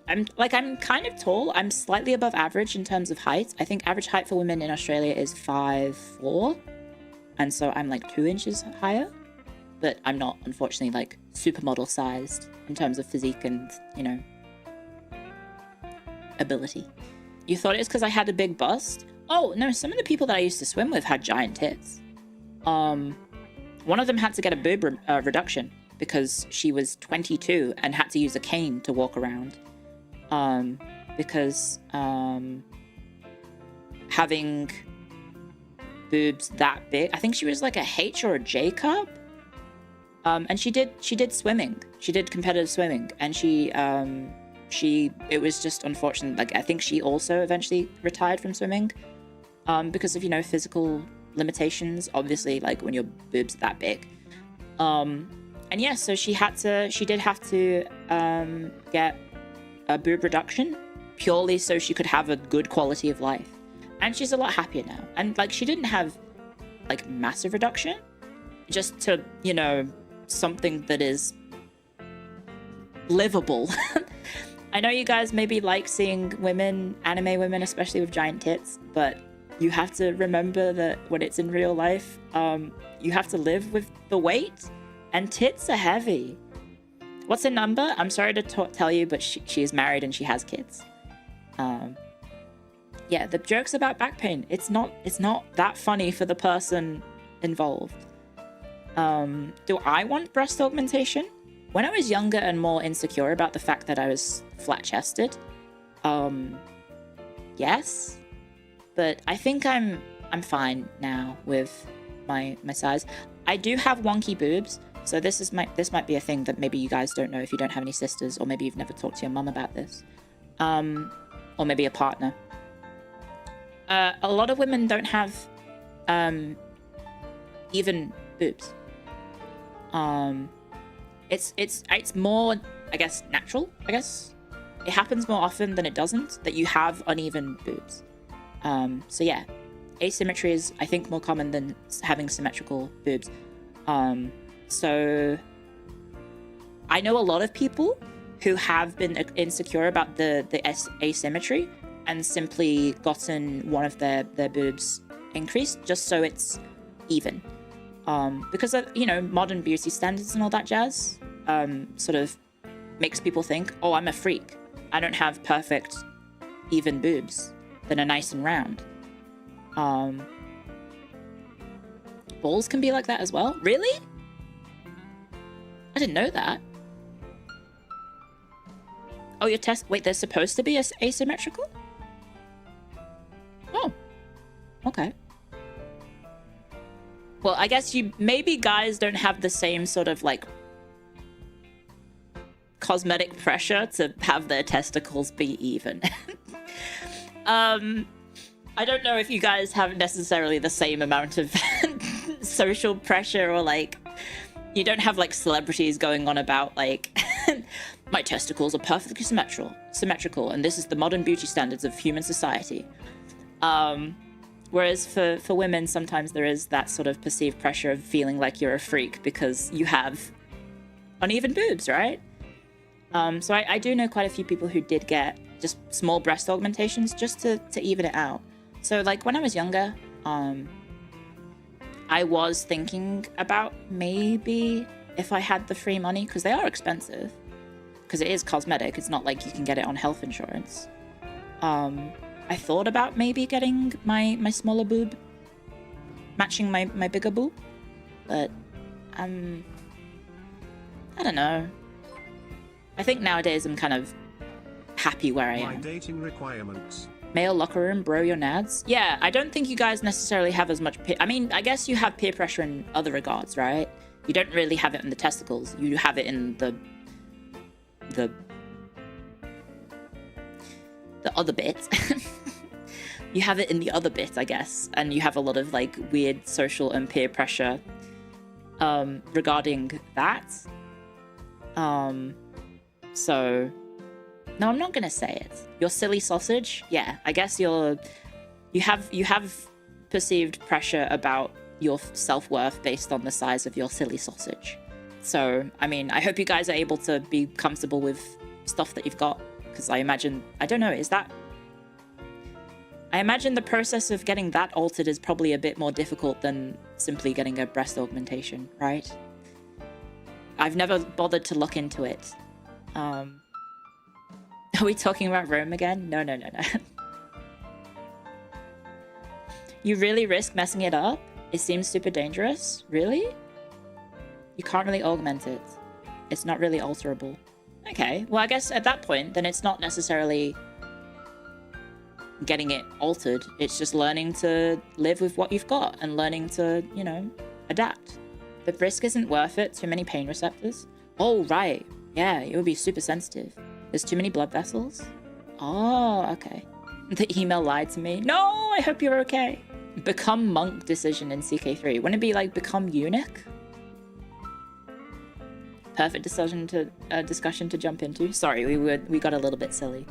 I'm kind of tall. I'm slightly above average in terms of height. I think average height for women in Australia is 5'4", and so I'm like 2 inches higher. But I'm not, unfortunately, like supermodel sized in terms of physique and, you know, ability. You thought it was because I had a big bust? Oh no, some of the people that I used to swim with had giant tits. One of them had to get a boob reduction because she was 22 and had to use a cane to walk around. Because having boobs that big, I think she was like a H or a J cup. And she did swimming. She did competitive swimming, and it was just unfortunate. Like, I think she also eventually retired from swimming, because of, you know, physical limitations, obviously, like when your boobs are that big. And yeah, so she did have to get a boob reduction purely so she could have a good quality of life. And she's a lot happier now. And like, she didn't have like massive reduction, just to, you know, something that is livable. I know you guys maybe like seeing women, anime women, especially with giant tits, but you have to remember that when it's in real life, you have to live with the weight, and tits are heavy. What's her number? I'm sorry to tell you, but she is married and she has kids. Yeah, the joke's about back pain. It's not that funny for the person involved. Do I want breast augmentation? When I was younger and more insecure about the fact that I was flat-chested, yes. But I think I'm fine now with my size. I do have wonky boobs, so this might be a thing that maybe you guys don't know if you don't have any sisters, or maybe you've never talked to your mum about this, or maybe a partner. A lot of women don't have even boobs. It's more, I guess, natural. I guess it happens more often than it doesn't that you have uneven boobs. So yeah, asymmetry is, I think, more common than having symmetrical boobs. So I know a lot of people who have been insecure about the asymmetry and simply gotten one of their boobs increased just so it's even. Because of, you know, modern beauty standards and all that jazz, sort of makes people think, oh, I'm a freak. I don't have perfect, even boobs that are nice and round. Balls can be like that as well? Really? I didn't know that. Oh, your test... Wait, they're supposed to be asymmetrical? Oh. Okay. Well, I guess maybe guys don't have the same sort of, like, cosmetic pressure to have their testicles be even. I don't know if you guys have necessarily the same amount of social pressure, or, like, you don't have, like, celebrities going on about, like, my testicles are perfectly symmetrical, and this is the modern beauty standards of human society. Whereas for women, sometimes there is that sort of perceived pressure of feeling like you're a freak because you have uneven boobs, right? So I do know quite a few people who did get just small breast augmentations just to even it out. So, like, when I was younger, I was thinking about maybe if I had the free money, because they are expensive, because it is cosmetic. It's not like you can get it on health insurance. I thought about maybe getting my smaller boob matching my bigger boob, but I don't know. I think nowadays I'm kind of happy where I am. My dating requirements. Male locker room, bro your nads. Yeah, I don't think you guys necessarily have as much I mean, I guess you have peer pressure in other regards, right? You don't really have it in the testicles. You have it in the other bit. You have it in the other bit, I guess. And you have a lot of, like, weird social and peer pressure regarding that. So, no, I'm not gonna say it. Your silly sausage? Yeah, I guess you have perceived pressure about your self-worth based on the size of your silly sausage. So, I mean, I hope you guys are able to be comfortable with stuff that you've got. Because I imagine, I don't know, is that... I imagine the process of getting that altered is probably a bit more difficult than simply getting a breast augmentation, right? I've never bothered to look into it. Are we talking about Rome again? No. You really risk messing it up? It seems super dangerous? Really? You can't really augment it. It's not really alterable. Okay, well I guess at that point, then it's not necessarily getting it altered. It's just learning to live with what you've got and learning to, you know, adapt. The risk isn't worth it. Too many pain receptors. Oh, right. Yeah, it would be super sensitive. There's too many blood vessels. Oh, okay. The email lied to me. No, I hope you're okay. Become monk decision in CK3. Wouldn't it be like become eunuch? Perfect discussion to jump into. Sorry, we got a little bit silly.